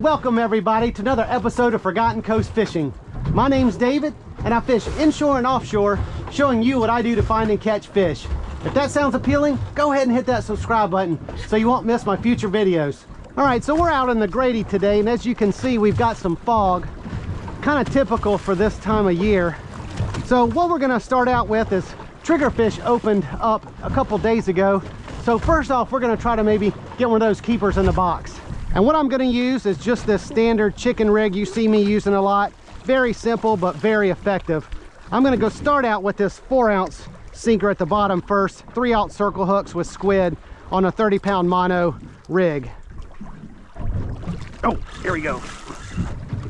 Welcome everybody to another episode of Forgotten Coast Fishing. My name's David and I fish inshore and offshore, showing you what I do to find and catch fish. If that sounds appealing, go ahead and hit that subscribe button so you won't miss my future videos. Alright, so we're out in the Grady today, and as you can see we've got some fog, kind of typical for this time of year. So what we're going to start out with is triggerfish opened up a couple days ago. So first off, we're going to try to maybe get one of those keepers in the box. And what I'm going to use is just this standard chicken rig you see me using a lot. Very simple, but very effective. I'm going to go start out with this 4-ounce sinker at the bottom first. 3/0 circle hooks with squid on a 30-pound mono rig. Oh, here we go.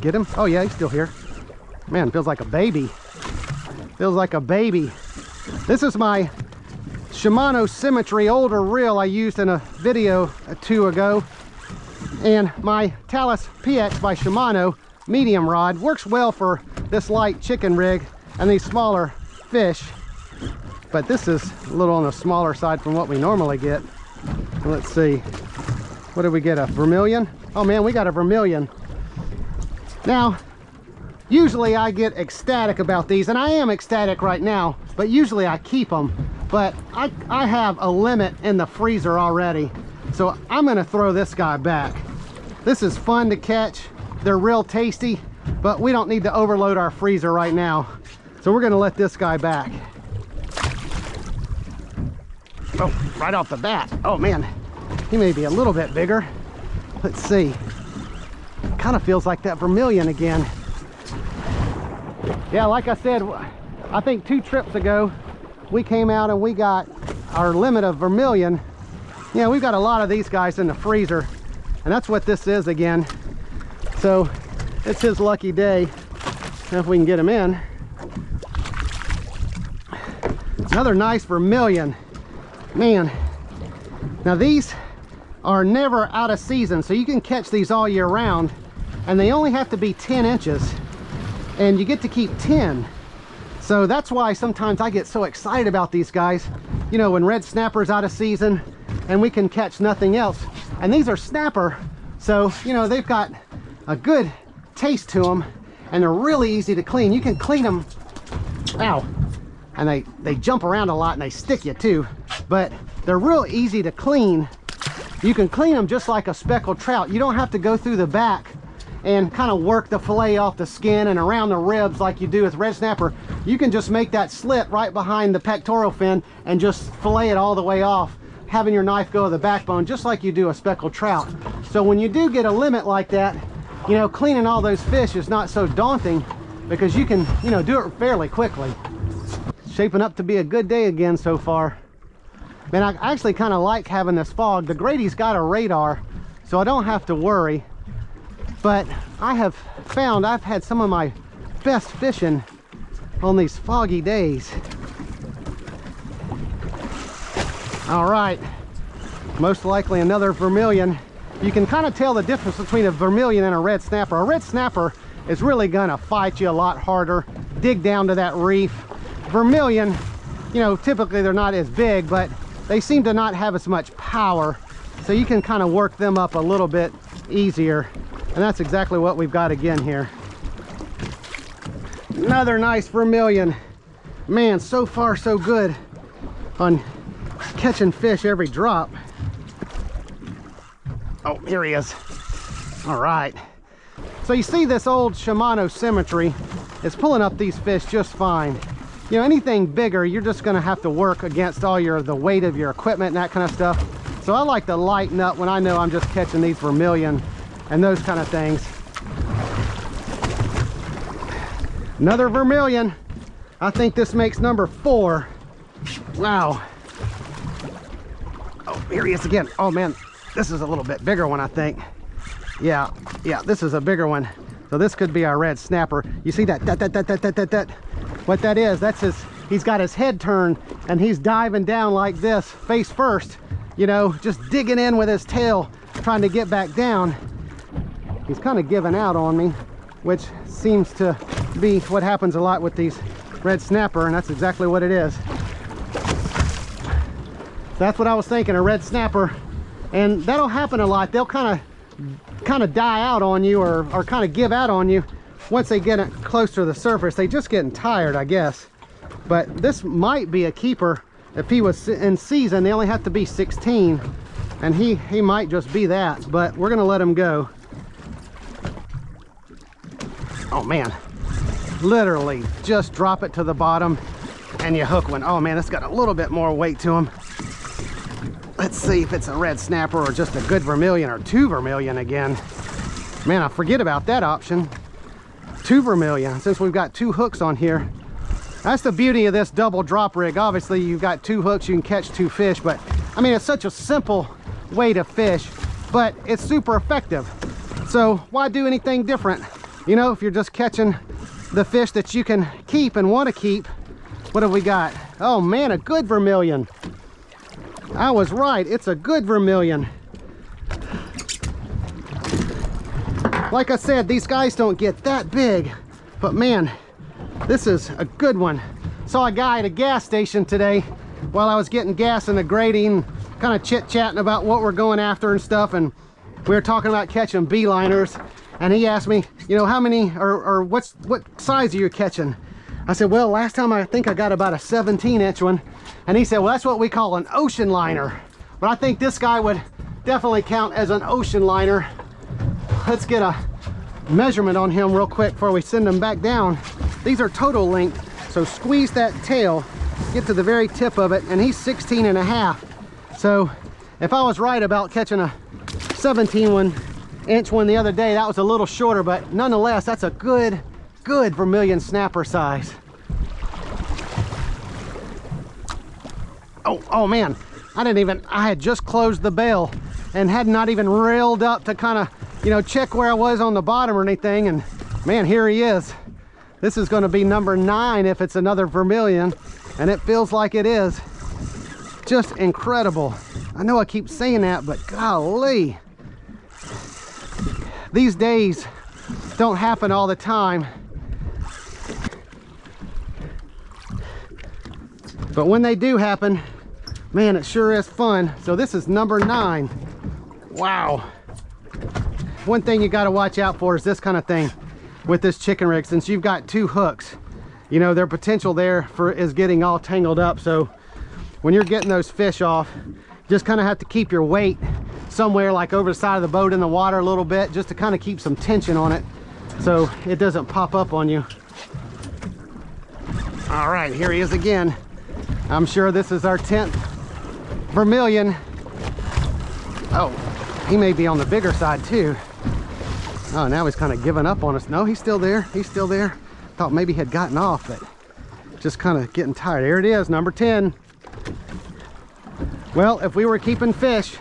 Get him? Oh yeah, he's still here. Man, feels like a baby. Feels like a baby. This is my Shimano Symmetry older reel I used in a video or two ago. And my Talus PX by Shimano medium rod works well for this light chicken rig and these smaller fish, but this is a little on the smaller side from what we normally get. Let's see, what did we get? A vermilion? Oh man, we got a vermilion. Now usually I get ecstatic about these, and I am ecstatic right now, but usually I keep them, but I have a limit in the freezer already. So I'm going to throw this guy back. This is fun to catch. They're real tasty, but we don't need to overload our freezer right now. So we're going to let this guy back. Oh, right off the bat. Oh man, he may be a little bit bigger. Let's see. Kind of feels like that vermilion again. Yeah, like I said, I think 2 trips ago, we came out and we got our limit of vermilion. Yeah, we've got a lot of these guys in the freezer, and that's what this is again. So it's his lucky day. Now if we can get him in. Another nice vermilion. Man, now these are never out of season, so you can catch these all year round, and they only have to be 10 inches, and you get to keep 10. So that's why sometimes I get so excited about these guys. You know, when red snapper's out of season and we can catch nothing else. And these are snapper, so you know they've got a good taste to them, and they're really easy to clean. You can clean them, ow, and they jump around a lot and they stick you too, but they're real easy to clean. You can clean them just like a speckled trout. You don't have to go through the back and kind of work the fillet off the skin and around the ribs like you do with red snapper. You can just make that slit right behind the pectoral fin and just fillet it all the way off, having your knife go to the backbone just like you do a speckled trout. So when you do get a limit like that, you know, cleaning all those fish is not so daunting because you can, you know, do it fairly quickly. It's shaping up to be a good day again so far. Man, I actually kind of like having this fog. The Grady's got a radar, so I don't have to worry. But I have found I've had some of my best fishing on these foggy days. All right, most likely another vermilion. You can kind of tell the difference between a vermilion and a red snapper. A red snapper is really gonna fight you a lot harder, dig down to that reef. Vermilion, you know, typically they're not as big, but they seem to not have as much power, so you can kind of work them up a little bit easier. And that's exactly what we've got again here. Another nice vermilion. Man, so far so good on catching fish every drop. Oh, here he is. All right. So you see this old Shimano Symmetry is pulling up these fish just fine. You know, anything bigger, you're just gonna have to work against all the weight of your equipment and that kind of stuff. So I like to lighten up when I know I'm just catching these vermilion and those kind of things. Another vermilion. I think this makes number 4. Wow. Oh, here he is again. Oh man, this is a little bit bigger one, I think. Yeah, this is a bigger one. So this could be our red snapper. You see that? What that is, that's he's got his head turned and he's diving down like this, face first, you know, just digging in with his tail, trying to get back down. He's kind of giving out on me, which seems to be what happens a lot with these red snapper, and that's exactly what it is. That's what I was thinking, a red snapper. And that'll happen a lot. They'll kind kind of die out on you or kind of give out on you once they get it close to the surface. They just getting tired, I guess. But this might be a keeper. If he was in season, they only have to be 16, and he might just be that, but we're gonna let him go. Oh man, literally just drop it to the bottom and you hook one. Oh man, it's got a little bit more weight to him. Let's see if it's a red snapper or just a good vermilion or 2 vermilion again. Man, I forget about that option. 2 vermilion, since we've got 2 hooks on here. That's the beauty of this double drop rig. Obviously you've got 2 hooks, you can catch 2 fish, but I mean, it's such a simple way to fish, but it's super effective. So why do anything different? You know, if you're just catching the fish that you can keep and want to keep. What have we got? Oh man, a good vermilion. I was right, it's a good vermilion. Like I said, these guys don't get that big, but man, this is a good one. Saw a guy at a gas station today while I was getting gas in the grading, kind of chit-chatting about what we're going after and stuff, and we were talking about catching beeliners, and he asked me, you know, how many or what size are you catching? I said, well, last time I think I got about a 17-inch one. And he said, well, that's what we call an ocean liner. But I think this guy would definitely count as an ocean liner. Let's get a measurement on him real quick before we send him back down. These are total length, so squeeze that tail, get to the very tip of it, and he's 16.5. So if I was right about catching a 17-inch one the other day, that was a little shorter, but nonetheless, that's a good vermilion snapper size. Oh man, I had just closed the bail and had not even reeled up to kind of, you know, check where I was on the bottom or anything, and man, here he is. This is going to be number 9 if it's another vermilion, and it feels like it is. Just incredible. I know I keep saying that, but golly, these days don't happen all the time. But when they do happen, man, it sure is fun. So this is number 9. Wow. One thing you got to watch out for is this kind of thing with this chicken rig. Since you've got 2 hooks, you know, their potential there is getting all tangled up. So when you're getting those fish off, you just kind of have to keep your weight somewhere like over the side of the boat in the water a little bit, just to kind of keep some tension on it so it doesn't pop up on you. All right, here he is again. I'm sure this is our 10th vermilion. Oh, he may be on the bigger side too. Oh, now he's kind of giving up on us. No, he's still there. He's still there. Thought maybe he had gotten off, but just kind of getting tired. Here it is, number 10. Well, if we were keeping fish,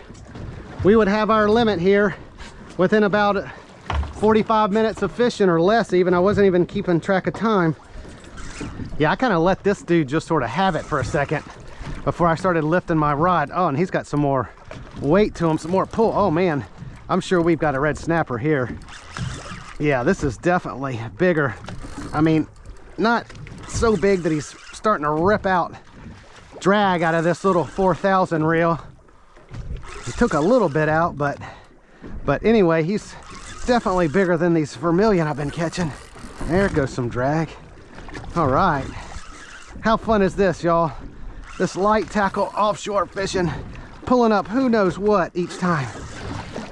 we would have our limit here within about 45 minutes of fishing or less even. I wasn't even keeping track of time. Yeah, I kind of let this dude just sort of have it for a second before I started lifting my rod. Oh, and he's got some more weight to him, some more pull. Oh man, I'm sure we've got a red snapper here. Yeah, this is definitely bigger. I mean, not so big that he's starting to rip out drag out of this little 4,000 reel. He took a little bit out, but anyway, he's definitely bigger than these vermilion I've been catching. There goes some drag. All right, how fun is this, y'all? This light tackle offshore fishing, pulling up who knows what each time.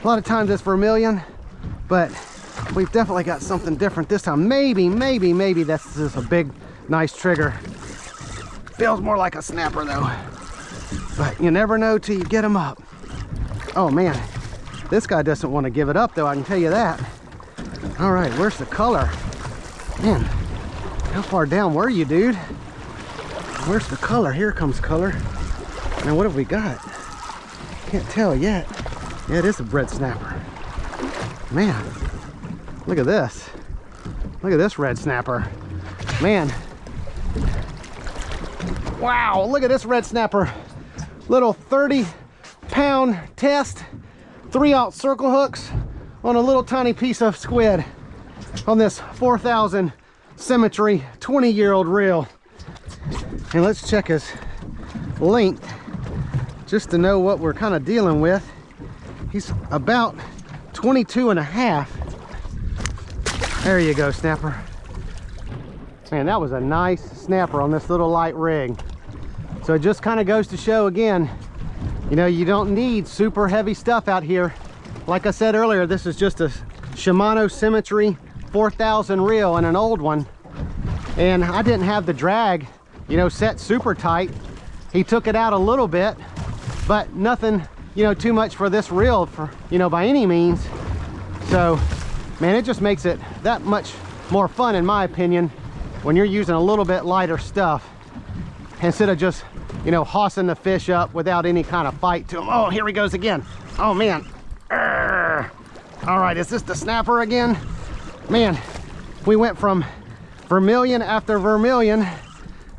A lot of times it's vermilion, but we've definitely got something different this time. Maybe this is a big, nice trigger. Feels more like a snapper though, but you never know till you get them up. Oh man, this guy doesn't want to give it up though, I can tell you that. All right, where's the color? Man, how far down were you, dude? Where's the color? Here comes color. Now what have we got? Can't tell yet. Yeah, it is a red snapper. Man, look at this. Look at this red snapper. Man. Wow, look at this red snapper. Little 30-pound test, 3/0 circle hooks on a little tiny piece of squid on this 4,000 Symmetry 20-year-old reel. And let's check his length just to know what we're kind of dealing with. He's about 22 and a half. There you go, snapper. Man, that was a nice snapper on this little light rig. So it just kind of goes to show again, you know, you don't need super heavy stuff out here. Like I said earlier, this is just a Shimano Symmetry 4000 reel and an old one. And I didn't have the drag, you know, set super tight. He took it out a little bit, but nothing, you know, too much for this reel, for, you know, by any means. So, man, it just makes it that much more fun, in my opinion, when you're using a little bit lighter stuff instead of just, you know, hossing the fish up without any kind of fight to him. Oh, here he goes again. Oh, man. All right, is this the snapper again? Man, we went from vermilion after vermilion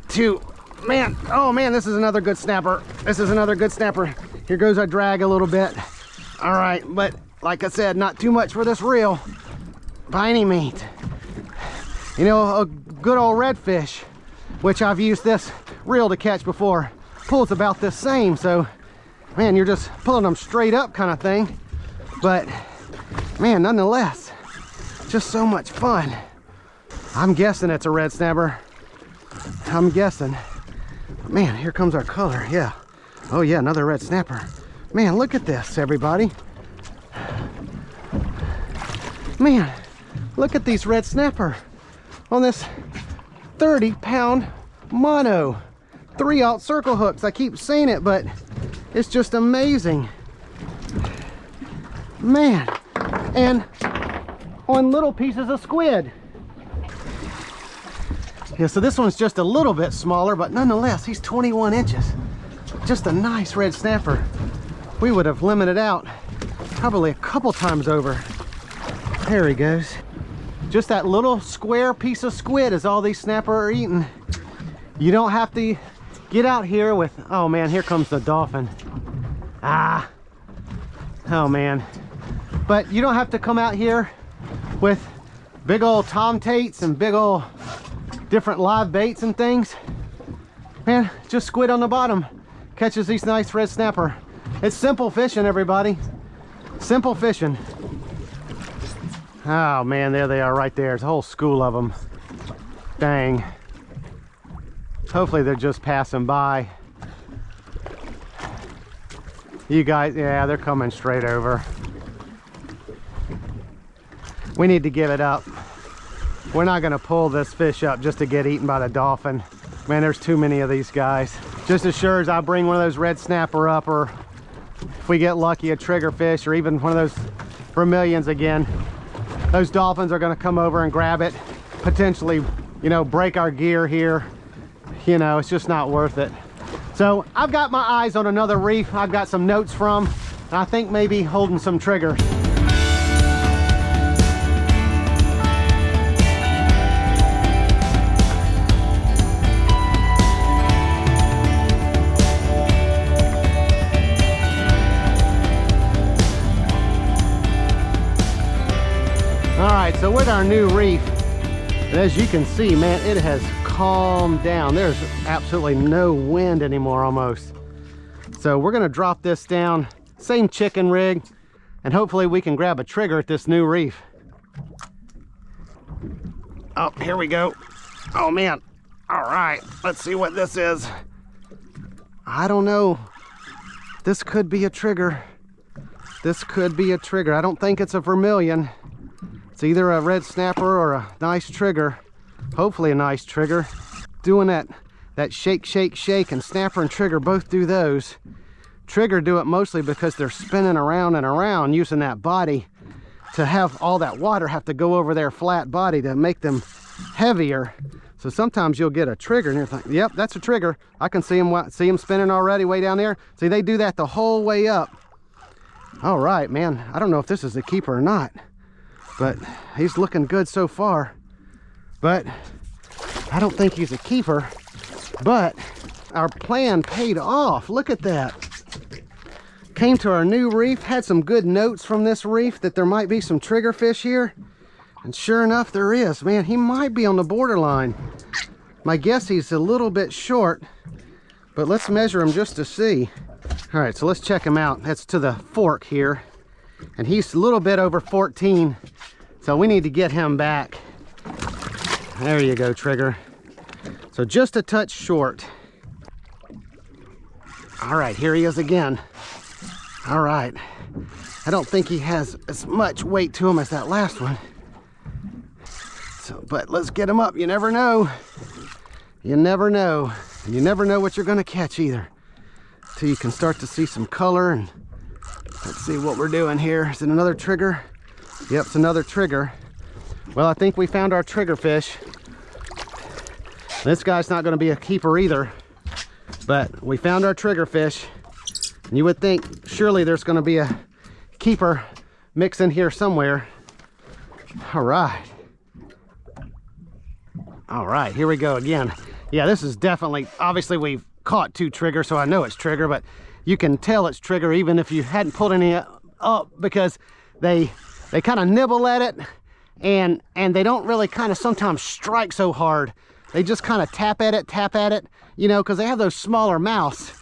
to, man, oh man, this is another good snapper. This is another good snapper. Here goes our drag a little bit. All right, but like I said, not too much for this reel by any means. You know, a good old redfish, which I've used this reel to catch before, pulls about the same. So, man, you're just pulling them straight up kind of thing. But, man, nonetheless, just so much fun. I'm guessing it's a red snapper. I'm guessing. Man, here comes our color, yeah. Oh yeah, another red snapper. Man, look at this, everybody. Man, look at these red snapper on this 30-pound mono 3/0 circle hooks. I keep saying it, but it's just amazing, man. And on little pieces of squid. Yeah, so this one's just a little bit smaller, but nonetheless, he's 21 inches. Just a nice red snapper. We would have limited out probably a couple times over. There he goes. Just that little square piece of squid is all these snapper are eating. You don't have to get out here with, oh man, here comes the dolphin. Ah, oh man. But you don't have to come out here with big old tomtates and big old different live baits and things. Man, just squid on the bottom catches these nice red snapper. It's simple fishing, everybody. Simple fishing. Oh man, there they are right there. There's a whole school of them. Dang. Hopefully they're just passing by. You guys, yeah, they're coming straight over. We need to give it up. We're not gonna pull this fish up just to get eaten by the dolphin. Man, there's too many of these guys. Just as sure as I bring one of those red snapper up, or if we get lucky, a triggerfish, or even one of those vermilions again, those dolphins are gonna come over and grab it, potentially, you know, break our gear here. You know, it's just not worth it. So I've got my eyes on another reef I've got some notes from. I think maybe holding some triggers. So with our new reef, as you can see, man, it has calmed down. There's absolutely no wind anymore almost. So we're gonna drop this down, same chicken rig, and hopefully we can grab a trigger at this new reef. Oh, here we go. Oh man. All right, let's see what this is. I don't know. This could be a trigger. This could be a trigger. I don't think it's a vermilion. It's either a red snapper or a nice trigger. Hopefully a nice trigger. Doing that shake, shake, shake, and snapper and trigger both do those. Trigger do it mostly because they're spinning around and around using that body to have all that water have to go over their flat body to make them heavier. So sometimes you'll get a trigger and you're thinking, yep, that's a trigger. I can see them spinning already way down there. See, they do that the whole way up. All right, man. I don't know if this is a keeper or not, but he's looking good so far. But I don't think he's a keeper, but our plan paid off. Look at that. Came to our new reef, had some good notes from this reef that there might be some triggerfish here. And sure enough, there is. Man, he might be on the borderline. My guess he's a little bit short, but let's measure him just to see. All right, so let's check him out. That's to the fork here. and he's a little bit over 14. So we need to get him back. There you go, Trigger. So just a touch short. All right, here he is again. All right. I don't think he has as much weight to him as that last one. So, but let's get him up. You never know. You never know. And you never know what you're gonna catch either. Till you can start to see some color. And let's see what we're doing here. Is it another trigger? Yep, it's another trigger. Well, I think we found our trigger fish. This guy's not gonna be a keeper either, but we found our trigger fish. And you would think surely there's gonna be a keeper mixed in here somewhere. All right. All right, here we go again. Yeah, this is definitely, obviously we've caught 2 trigger, so I know it's trigger, but you can tell it's trigger even if you hadn't pulled any up, because they kind of nibble at it, and they don't really kind of sometimes strike so hard. They just kind of tap at it, you know, because they have those smaller mouths.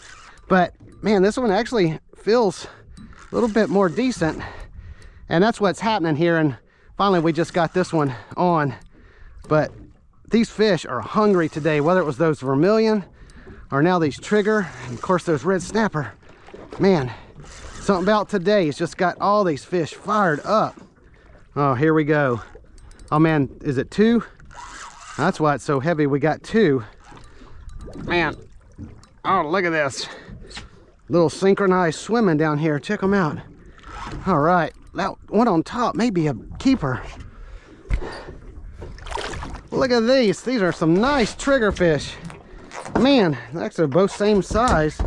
But man, this one actually feels a little bit more decent, and that's what's happening here. And finally we just got this one on. But these fish are hungry today, whether it was those vermilion or now these trigger, and of course those red snapper. Man, something about today has just got all these fish fired up. Oh, here we go. Oh man, is it 2? That's why it's so heavy. We got 2. Man, oh, look at this. Little synchronized swimming down here. Check them out. All right, that one on top may be a keeper. Look at these. These are some nice trigger fish. Man, actually both same size.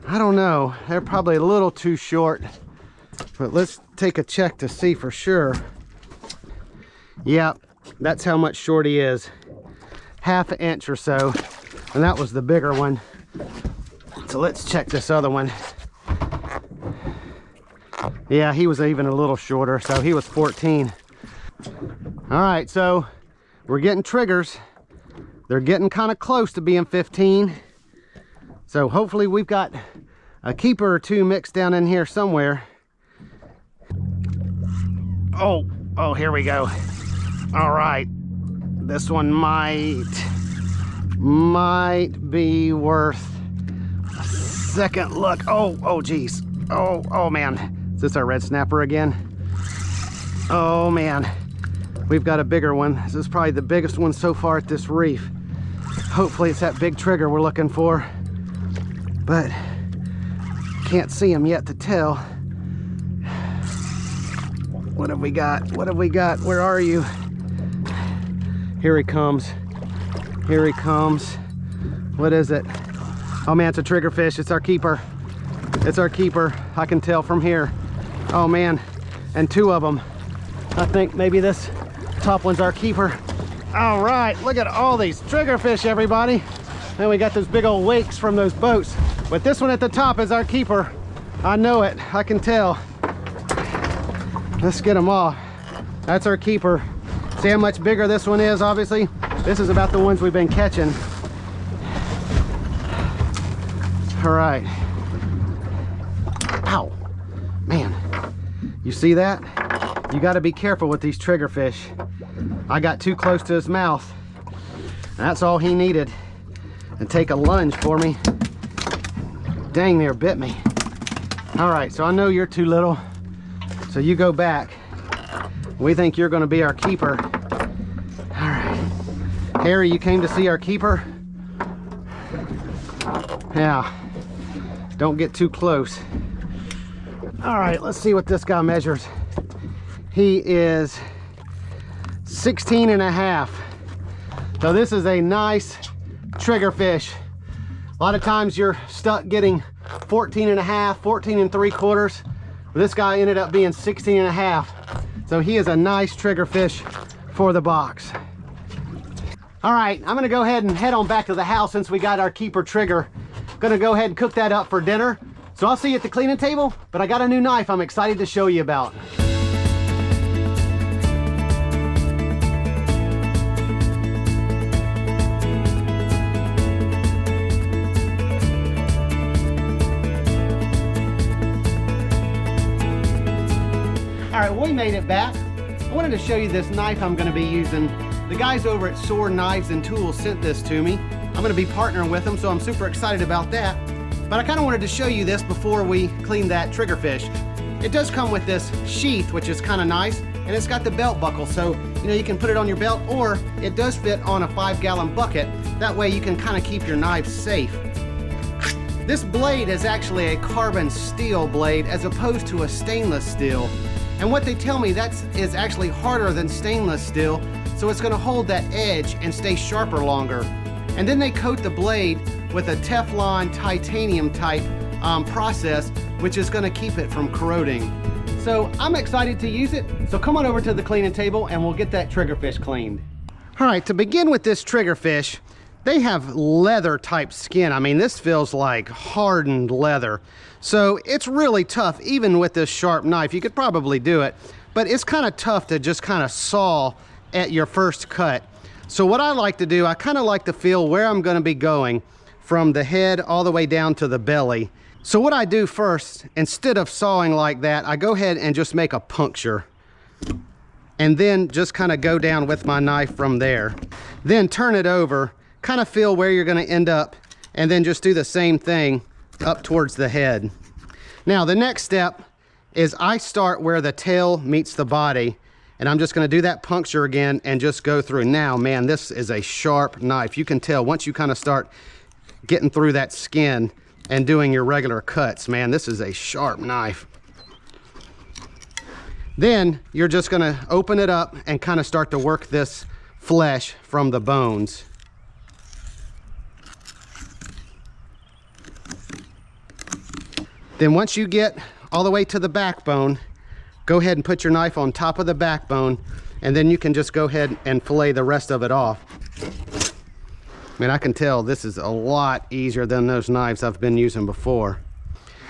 I don't know. They're probably a little too short. But let's take a check to see for sure. Yeah, that's how much short he is. Half an inch or so. And that was the bigger one. So let's check this other one. Yeah, he was even a little shorter, so he was 14. All right, so we're getting triggers. They're getting kind of close to being 15. So hopefully we've got a keeper or 2 mixed down in here somewhere. Oh, here we go. All right, this one might be worth a second look. Oh geez. Oh man, is this our red snapper again? Oh man, we've got a bigger one. This is probably the biggest one so far at this reef. Hopefully it's that big trigger we're looking for, but can't see him yet to tell. What have we got? What have we got? Where are you? Here he comes. Here he comes. What is it? Oh man, it's a trigger fish. It's our keeper. It's our keeper. I can tell from here. Oh man, and 2 of them. I think maybe this top one's our keeper. All right, look at all these trigger fish, everybody. And we got those big old wakes from those boats. But this one at the top is our keeper. I know it, I can tell. Let's get them off. That's our keeper. See how much bigger this one is, obviously? This is about the ones we've been catching. All right. Ow, man. You see that? You gotta be careful with these trigger fish. I got too close to his mouth. That's all he needed. And take a lunge for me. Dang near bit me. All right, so I know you're too little. So you go back. We think you're gonna be our keeper. All right. Harry, you came to see our keeper? Yeah. Don't get too close. All right, let's see what this guy measures. He is 16 and a half. So this is a nice trigger fish. A lot of times you're stuck getting 14 and a half, 14 and 3/4. This guy ended up being 16 and a half. So he is a nice trigger fish for the box. All right, I'm gonna go ahead and head on back to the house since we got our keeper trigger. Gonna go ahead and cook that up for dinner. So I'll see you at the cleaning table, but I got a new knife I'm excited to show you about. made it back. I wanted to show you this knife I'm going to be using. The guys over at Sword Knives and Tools sent this to me. I'm going to be partnering with them, so I'm super excited about that. But I kind of wanted to show you this before we clean that triggerfish. It does come with this sheath, which is kind of nice, and it's got the belt buckle, so you can put it on your belt, or it does fit on a 5-gallon bucket. That way you can kind of keep your knife safe. This blade is actually a carbon steel blade as opposed to a stainless steel. And what they tell me, that is actually harder than stainless steel, so it's going to hold that edge and stay sharper longer. And then they coat the blade with a Teflon titanium type process, which is going to keep it from corroding. So I'm excited to use it. So come on over to the cleaning table and we'll get that triggerfish cleaned. All right, to begin with this triggerfish, they have leather type skin. I mean, this feels like hardened leather. So it's really tough, even with this sharp knife. You could probably do it, but it's kind of tough to just kind of saw at your first cut. So what I like to do, I kind of like to feel where I'm going to be going from the head all the way down to the belly. So what I do first, instead of sawing like that, I go ahead and just make a puncture. And then just kind of go down with my knife from there. Then turn it over, kind of feel where you're going to end up, and then just do the same thing up towards the head. Now the next step is I start where the tail meets the body, and I'm just going to do that puncture again and just go through. Now, man, this is a sharp knife. You can tell once you kind of start getting through that skin and doing your regular cuts, man, this is a sharp knife. Then you're just going to open it up and kind of start to work this flesh from the bones. Then once you get all the way to the backbone, go ahead and put your knife on top of the backbone, and then you can just go ahead and fillet the rest of it off. I mean, I can tell this is a lot easier than those knives I've been using before.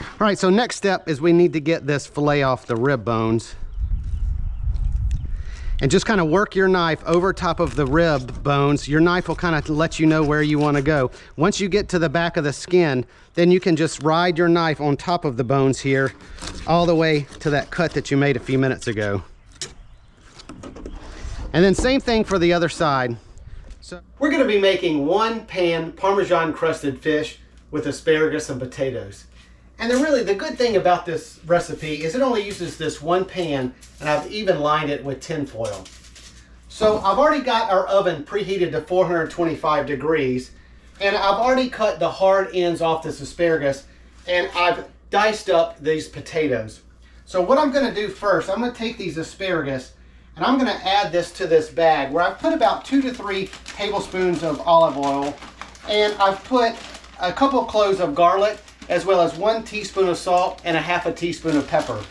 All right, so next step is we need to get this fillet off the rib bones. And just kind of work your knife over top of the rib bones. Your knife will kind of let you know where you want to go. Once you get to the back of the skin, then you can just ride your knife on top of the bones here, all the way to that cut that you made a few minutes ago. And then same thing for the other side. So we're going to be making 1-pan Parmesan crusted fish with asparagus and potatoes. And the good thing about this recipe is it only uses this 1 pan, and I've even lined it with tin foil. So I've already got our oven preheated to 425 degrees, and I've already cut the hard ends off this asparagus, and I've diced up these potatoes. So what I'm going to do first, I'm going to take these asparagus, and I'm going to add this to this bag where I've put about 2 to 3 tablespoons of olive oil, and I've put a couple of cloves of garlic, as well as 1 teaspoon of salt and a ½ teaspoon of pepper.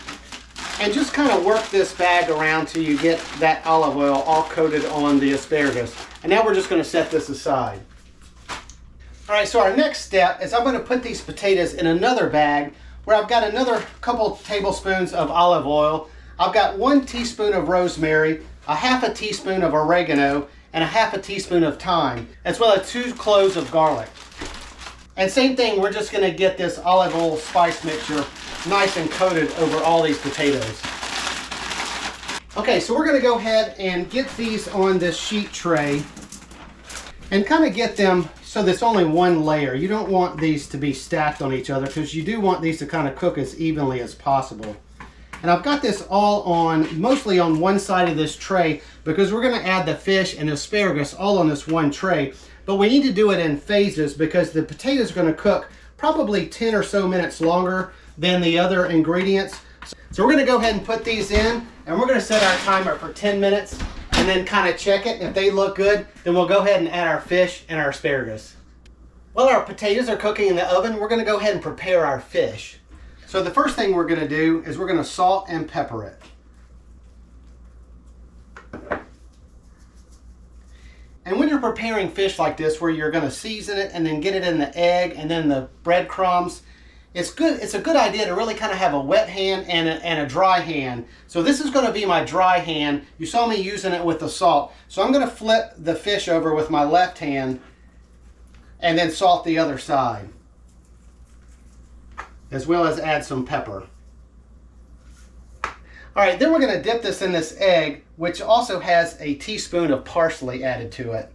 And just kind of work this bag around till you get that olive oil all coated on the asparagus. And now we're just going to set this aside. All right, so our next step is I'm going to put these potatoes in another bag where I've got another couple tablespoons of olive oil. I've got 1 teaspoon of rosemary, a ½ teaspoon of oregano, and a ½ teaspoon of thyme, as well as 2 cloves of garlic. And same thing, we're just going to get this olive oil spice mixture nice and coated over all these potatoes. Okay, so we're going to go ahead and get these on this sheet tray and kind of get them so there's only one layer. You don't want these to be stacked on each other because you do want these to kind of cook as evenly as possible. And I've got this all on, mostly on one side of this tray because we're going to add the fish and asparagus all on this one tray. But we need to do it in phases because the potatoes are going to cook probably 10 or so minutes longer than the other ingredients. So we're going to go ahead and put these in, and we're going to set our timer for 10 minutes and then kind of check it. If they look good, then we'll go ahead and add our fish and our asparagus. While our potatoes are cooking in the oven, we're going to go ahead and prepare our fish. So the first thing we're going to do is we're going to salt and pepper it. And when you're preparing fish like this, where you're going to season it and then get it in the egg and then the breadcrumbs, it's a good idea to really kind of have a wet hand and a dry hand. So this is going to be my dry hand. You saw me using it with the salt. So I'm going to flip the fish over with my left hand and then salt the other side, as well as add some pepper. All right, then we're going to dip this in this egg, which also has a teaspoon of parsley added to it.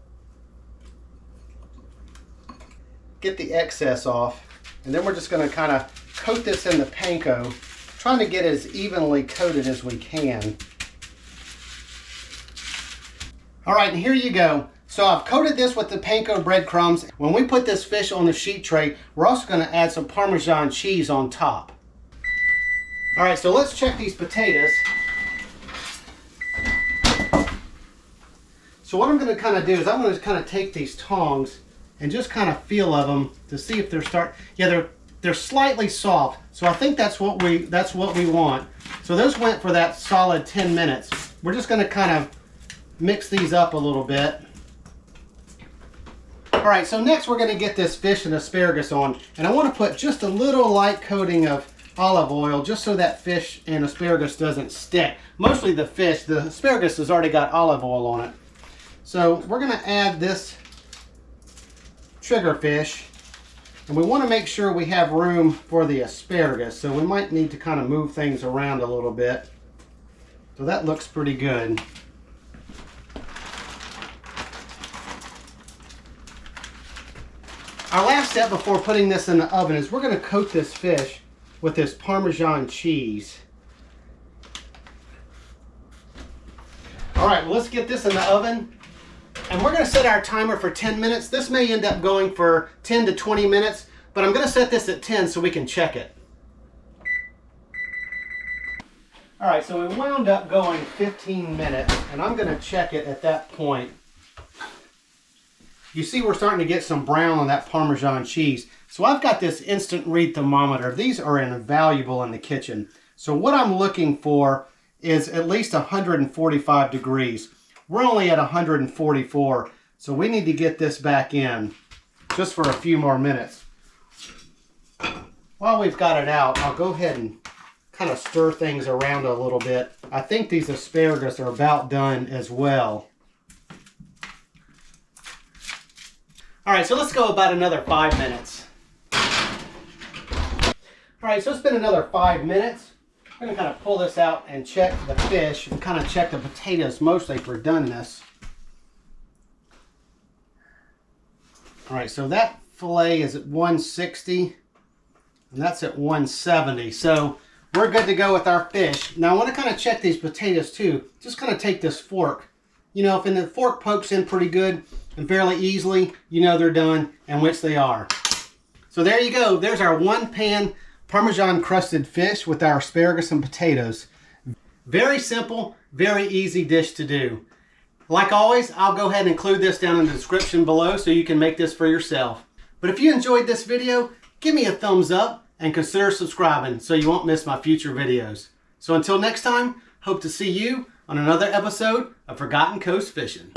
Get the excess off, and then we're just going to kind of coat this in the panko, trying to get as evenly coated as we can. All right, and here you go. So I've coated this with the panko breadcrumbs. When we put this fish on the sheet tray, we're also going to add some Parmesan cheese on top. All right, so let's check these potatoes. So what I'm going to kind of do is I'm going to kind of take these tongs and just kind of feel of them to see if they're slightly soft. So I think that's what we want. So those went for that solid 10 minutes. We're just going to kind of mix these up a little bit. All right, so next we're going to get this fish and asparagus on, and I want to put just a little light coating of olive oil just so that fish and asparagus doesn't stick. Mostly the fish, the asparagus has already got olive oil on it. So we're going to add this trigger fish, and we want to make sure we have room for the asparagus, so we might need to kind of move things around a little bit. So that looks pretty good. Our last step before putting this in the oven is we're going to coat this fish with this Parmesan cheese. All right, well, let's get this in the oven. And we're going to set our timer for 10 minutes. This may end up going for 10 to 20 minutes, but I'm going to set this at 10 so we can check it. All right, so we wound up going 15 minutes, and I'm going to check it at that point. You see we're starting to get some brown on that Parmesan cheese. So I've got this instant read thermometer. These are invaluable in the kitchen. So what I'm looking for is at least 145 degrees. We're only at 144, so we need to get this back in just for a few more minutes. While we've got it out, I'll go ahead and kind of stir things around a little bit. I think these asparagus are about done as well. All right, so let's go about another 5 minutes. All right, so it's been another 5 minutes. I'm going to kind of pull this out and check the fish and kind of check the potatoes mostly for doneness. All right, so that filet is at 160 and that's at 170. So we're good to go with our fish. Now I want to kind of check these potatoes too. Just kind of take this fork. You know, if the fork pokes in pretty good and fairly easily, you know they're done, and which they are. So there you go. There's our one pan Parmesan crusted fish with our asparagus and potatoes. Very simple, very easy dish to do. Like always, I'll go ahead and include this down in the description below so you can make this for yourself. But if you enjoyed this video, give me a thumbs up and consider subscribing so you won't miss my future videos. So until next time, hope to see you on another episode of Forgotten Coast Fishing.